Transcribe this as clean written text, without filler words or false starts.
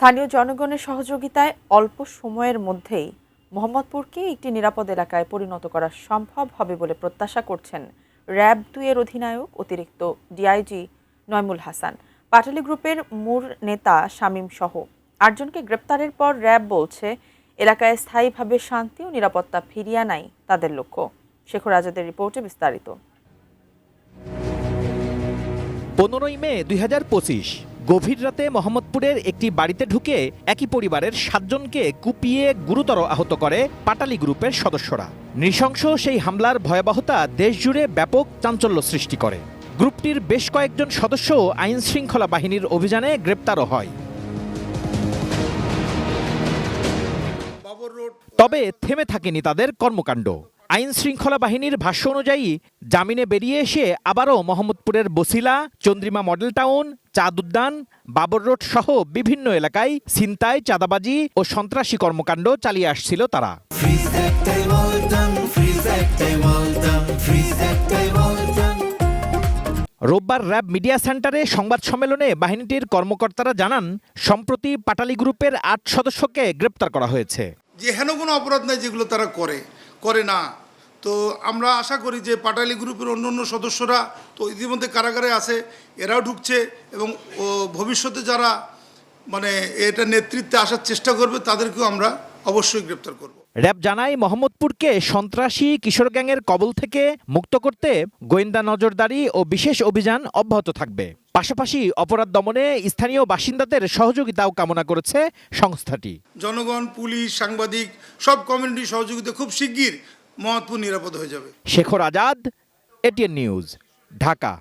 স্থানীয় জনগণের সহযোগিতায় অল্প সময়ের মধ্যেই মোহাম্মদপুরকে একটি নিরাপদ এলাকায় পরিণত করা সম্ভব হবে বলে প্রত্যাশা করছেন র‍্যাব-2 এর অধিনায়ক অতিরিক্ত ডিআইজি নয়মুল হাসান। পাটালি গ্রুপের মূল নেতা শামীম সহ ৮ জনকে গ্রেপ্তারের পর র‍্যাব বলছে, এলাকায় স্থায়ীভাবে শান্তি ও নিরাপত্তা ফিরিয়ে আনাই তাদের লক্ষ্য। শেখর আজাদের রিপোর্টে বিস্তারিত। 15 মে 2025 গভীর রাতে মোহাম্মদপুরের একটি বাড়িতে ঢুকে একই পরিবারের 7 জনকে কুপিয়ে গুরুতর আহত করে পাটালি গ্রুপের সদস্যরা। নৃশংস সেই হামলার ভয়াবহতা দেশজুড়ে ব্যাপক চাঞ্চল্য সৃষ্টি করে। গ্রুপটির বেশ কয়েকজন সদস্য আইন শৃঙ্খলা বাহিনীর অভিযানে গ্রেপ্তারও হয়। তবে থেমে থাকেনি তাদের কর্মকাণ্ড। আইন শৃঙ্খলা বাহিনীর ভাষ্য অনুযায়ী জামিনে বেরিয়ে এসে আবারও মোহাম্মদপুরের বসিলা, চন্দ্রিমা মডেল টাউন, চাঁদ উদ্যান, বাবর রোড সহ বিভিন্ন এলাকায় ছিনতাই, চাঁদাবাজি ও সন্ত্রাসী কর্মকাণ্ড চালিয়ে আসছিল তারা। রোববার র‍্যাব মিডিয়া সেন্টারে সংবাদ সম্মেলনে বাহিনীটির কর্মকর্তারা জানান, সম্প্রতি পাটালি গ্রুপের ৮ সদস্যকে গ্রেপ্তার করা হয়েছে। যে হেন কোনো অপরাধ নাই যেগুলো তারা করে না। তো আমরা আশা করি যে পাটালি গ্রুপের অন্য সদস্যরা তো ইতিমধ্যে কারাগারে আছে, এরাও ঢুকছে এবং ভবিষ্যতে যারা এটা নেতৃত্বে আসার চেষ্টা করবে তাদেরকেও আমরা অবশ্যই গ্রেপ্তার করব। র‍্যাব জানায়, মোহাম্মদপুরকে সন্ত্রাসী কিশোর গ্যাংয়ের কবল থেকে মুক্ত করতে গোয়েন্দা নজরদারি ও বিশেষ অভিযান অব্যাহত থাকবে। পাশাপাশি অপরাধ দমনে স্থানীয় বাসিন্দাদের সহযোগিতাও কামনা করেছে সংস্থাটি। জনগণ, পুলিশ, সাংবাদিক সব কমিউনিটির সহযোগিতা খুব শিগগির মোহাম্মদপুর নিরাপদ হয়ে যাবে। Shekhar Azad, ATN news, Dhaka.